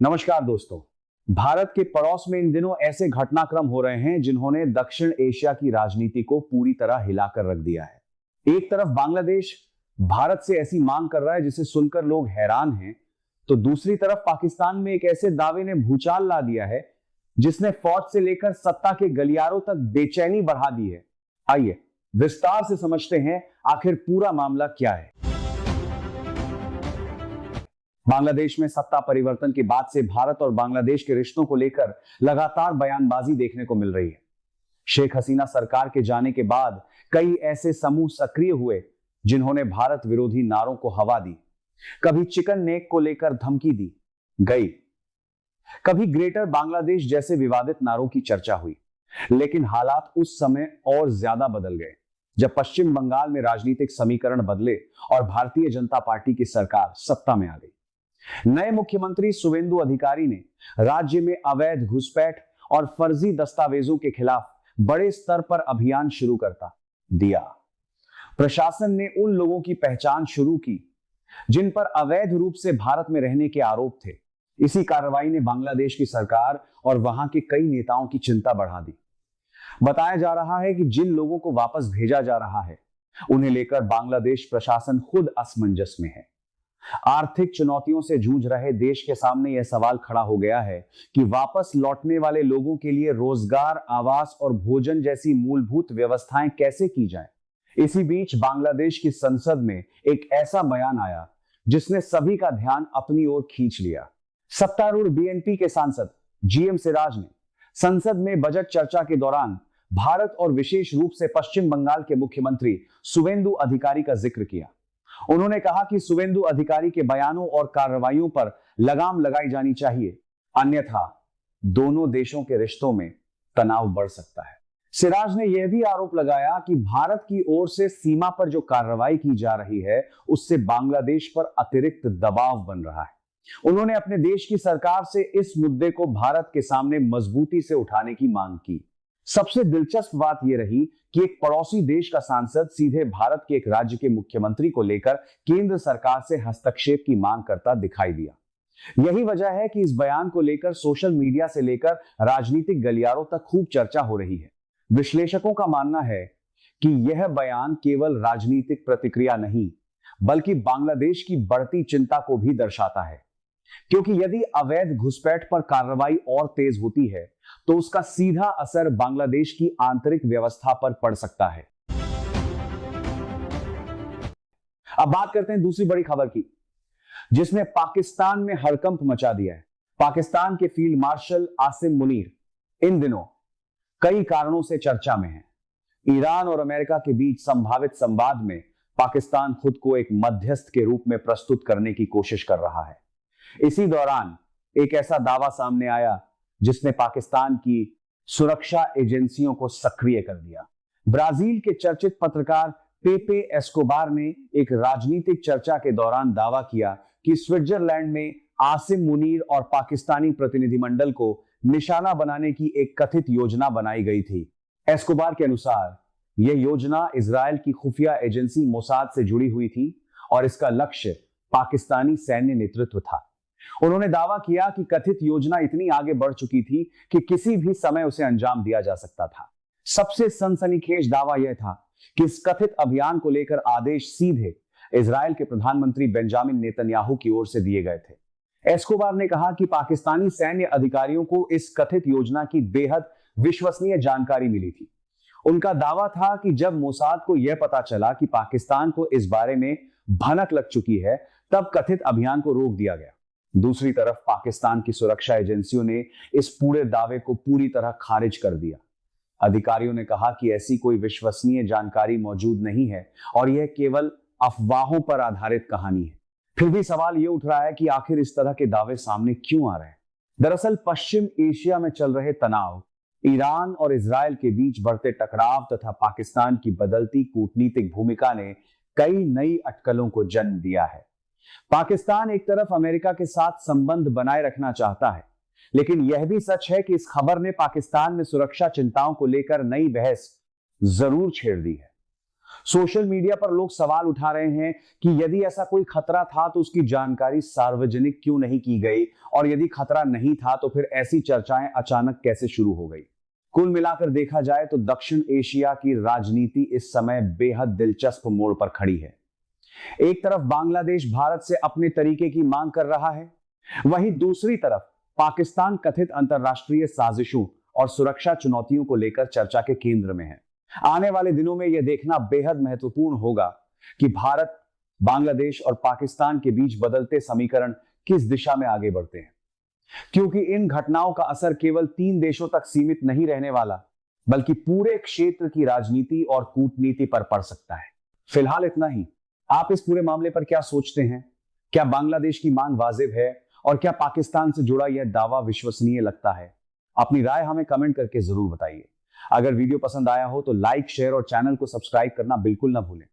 नमस्कार दोस्तों। भारत के पड़ोस में इन दिनों ऐसे घटनाक्रम हो रहे हैं जिन्होंने दक्षिण एशिया की राजनीति को पूरी तरह हिलाकर रख दिया है। एक तरफ बांग्लादेश भारत से ऐसी मांग कर रहा है जिसे सुनकर लोग हैरान हैं, तो दूसरी तरफ पाकिस्तान में एक ऐसे दावे ने भूचाल ला दिया है जिसने फौज से लेकर सत्ता के गलियारों तक बेचैनी बढ़ा दी है। आइए विस्तार से समझते हैं आखिर पूरा मामला क्या है। बांग्लादेश में सत्ता परिवर्तन के बाद से भारत और बांग्लादेश के रिश्तों को लेकर लगातार बयानबाजी देखने को मिल रही है। शेख हसीना सरकार के जाने के बाद कई ऐसे समूह सक्रिय हुए जिन्होंने भारत विरोधी नारों को हवा दी। कभी चिकन नेक को लेकर धमकी दी गई, कभी ग्रेटर बांग्लादेश जैसे विवादित नारों की चर्चा हुई। लेकिन हालात उस समय और ज्यादा बदल गए जब पश्चिम बंगाल में राजनीतिक समीकरण बदले और भारतीय जनता पार्टी की सरकार सत्ता में आ गई। नए मुख्यमंत्री शुवेंदु अधिकारी ने राज्य में अवैध घुसपैठ और फर्जी दस्तावेजों के खिलाफ बड़े स्तर पर अभियान शुरू करता दिया। प्रशासन ने उन लोगों की पहचान शुरू की जिन पर अवैध रूप से भारत में रहने के आरोप थे। इसी कार्रवाई ने बांग्लादेश की सरकार और वहां के कई नेताओं की चिंता बढ़ा दी। बताया जा रहा है कि जिन लोगों को वापस भेजा जा रहा है उन्हें लेकर बांग्लादेश प्रशासन खुद असमंजस में है। आर्थिक चुनौतियों से जूझ रहे देश के सामने यह सवाल खड़ा हो गया है कि वापस लौटने वाले लोगों के लिए रोजगार, आवास और भोजन जैसी मूलभूत व्यवस्थाएं कैसे की जाएं। इसी बीच बांग्लादेश की संसद में एक ऐसा बयान आया जिसने सभी का ध्यान अपनी ओर खींच लिया। सत्तारूढ़ बीएनपी के सांसद जीएम सिराज ने संसद में बजट चर्चा के दौरान भारत और विशेष रूप से पश्चिम बंगाल के मुख्यमंत्री शुवेंदु अधिकारी का जिक्र किया। उन्होंने कहा कि शुवेंदु अधिकारी के बयानों और कार्रवाइयों पर लगाम लगाई जानी चाहिए, अन्यथा दोनों देशों के रिश्तों में तनाव बढ़ सकता है। सिराज ने यह भी आरोप लगाया कि भारत की ओर से सीमा पर जो कार्रवाई की जा रही है उससे बांग्लादेश पर अतिरिक्त दबाव बन रहा है। उन्होंने अपने देश की सरकार से इस मुद्दे को भारत के सामने मजबूती से उठाने की मांग की। सबसे दिलचस्प बात यह रही कि एक पड़ोसी देश का सांसद सीधे भारत के एक राज्य के मुख्यमंत्री को लेकर केंद्र सरकार से हस्तक्षेप की मांग करता दिखाई दिया। यही वजह है कि इस बयान को लेकर सोशल मीडिया से लेकर राजनीतिक गलियारों तक खूब चर्चा हो रही है। विश्लेषकों का मानना है कि यह बयान केवल राजनीतिक प्रतिक्रिया नहीं बल्कि बांग्लादेश की बढ़ती चिंता को भी दर्शाता है, क्योंकि यदि अवैध घुसपैठ पर कार्रवाई और तेज होती है तो उसका सीधा असर बांग्लादेश की आंतरिक व्यवस्था पर पड़ सकता है। अब बात करते हैं दूसरी बड़ी खबर की जिसने पाकिस्तान में हड़कंप मचा दिया है। पाकिस्तान के फील्ड मार्शल आसिम मुनीर इन दिनों कई कारणों से चर्चा में है। ईरान और अमेरिका के बीच संभावित संवाद में पाकिस्तान खुद को एक मध्यस्थ के रूप में प्रस्तुत करने की कोशिश कर रहा है। इसी दौरान एक ऐसा दावा सामने आया जिसने पाकिस्तान की सुरक्षा एजेंसियों को सक्रिय कर दिया। ब्राजील के चर्चित पत्रकार पेपे एस्कोबार ने एक राजनीतिक चर्चा के दौरान दावा किया कि स्विट्जरलैंड में आसिम मुनीर और पाकिस्तानी प्रतिनिधिमंडल को निशाना बनाने की एक कथित योजना बनाई गई थी। एस्कोबार के अनुसार यह योजना इजरायल की खुफिया एजेंसी मोसाद से जुड़ी हुई थी और इसका लक्ष्य पाकिस्तानी सैन्य नेतृत्व था। उन्होंने दावा किया कि कथित योजना इतनी आगे बढ़ चुकी थी कि किसी भी समय उसे अंजाम दिया जा सकता था। सबसे सनसनीखेज दावा यह था कि इस कथित अभियान को लेकर आदेश सीधे इजरायल के प्रधानमंत्री बेंजामिन नेतन्याहू की ओर से दिए गए थे। एस्कोबार ने कहा कि पाकिस्तानी सैन्य अधिकारियों को इस कथित योजना की बेहद विश्वसनीय जानकारी मिली थी। उनका दावा था कि जब मोसाद को यह पता चला कि पाकिस्तान को इस बारे में भनक लग चुकी है तब कथित अभियान को रोक दिया गया। दूसरी तरफ पाकिस्तान की सुरक्षा एजेंसियों ने इस पूरे दावे को पूरी तरह खारिज कर दिया। अधिकारियों ने कहा कि ऐसी कोई विश्वसनीय जानकारी मौजूद नहीं है और यह केवल अफवाहों पर आधारित कहानी है। फिर भी सवाल यह उठ रहा है कि आखिर इस तरह के दावे सामने क्यों आ रहे हैं। दरअसल पश्चिम एशिया में चल रहे तनाव, ईरान और इजरायल के बीच बढ़ते टकराव तथा पाकिस्तान की बदलती कूटनीतिक भूमिका ने कई नई अटकलों को जन्म दिया है। पाकिस्तान एक तरफ अमेरिका के साथ संबंध बनाए रखना चाहता है, लेकिन यह भी सच है कि इस खबर ने पाकिस्तान में सुरक्षा चिंताओं को लेकर नई बहस जरूर छेड़ दी है। सोशल मीडिया पर लोग सवाल उठा रहे हैं कि यदि ऐसा कोई खतरा था तो उसकी जानकारी सार्वजनिक क्यों नहीं की गई, और यदि खतरा नहीं था तो फिर ऐसी चर्चाएं अचानक कैसे शुरू हो गई। कुल मिलाकर देखा जाए तो दक्षिण एशिया की राजनीति इस समय बेहद दिलचस्प मोड़ पर खड़ी है। एक तरफ बांग्लादेश भारत से अपने तरीके की मांग कर रहा है, वहीं दूसरी तरफ पाकिस्तान कथित अंतरराष्ट्रीय साजिशों और सुरक्षा चुनौतियों को लेकर चर्चा के केंद्र में है। आने वाले दिनों में यह देखना बेहद महत्वपूर्ण होगा कि भारत, बांग्लादेश और पाकिस्तान के बीच बदलते समीकरण किस दिशा में आगे बढ़ते हैं, क्योंकि इन घटनाओं का असर केवल 3 देशों तक सीमित नहीं रहने वाला, बल्कि पूरे क्षेत्र की राजनीति और कूटनीति पर पड़ सकता है। फिलहाल इतना ही। आप इस पूरे मामले पर क्या सोचते हैं? क्या बांग्लादेश की मांग वाजिब है, और क्या पाकिस्तान से जुड़ा यह दावा विश्वसनीय लगता है? अपनी राय हमें कमेंट करके जरूर बताइए। अगर वीडियो पसंद आया हो तो लाइक, शेयर और चैनल को सब्सक्राइब करना बिल्कुल ना भूलें।